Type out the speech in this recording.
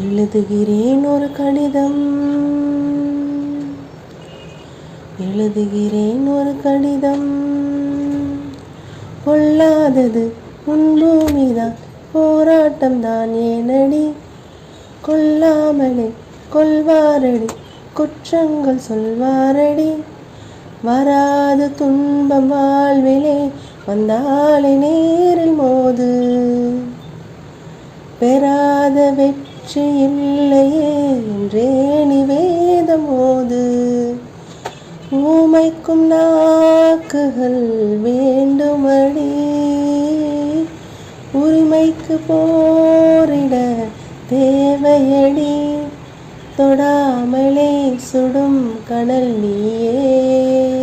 எழுதுகிறேன் ஒரு கடிதம், எழுதுகிறேன் ஒரு கடிதம். கொள்ளாதது உன் பூமிதான், போராட்டம் தான் ஏனடி. கொல்லாமலே கொள்வாரடி, குற்றங்கள் சொல்வாரடி. வராத துன்பம் வாழ்விலே வந்தாலே நேரில் மோது. பெறாத வெற்றி இல்லையே என்றே நிவேதம் ஓது. ஊமைக்கும் நாக்குகள் வேண்டுமடி, உரிமைக்கு போரிட தேவையடி. தொடாமலே சுடும் கனல் நீயே.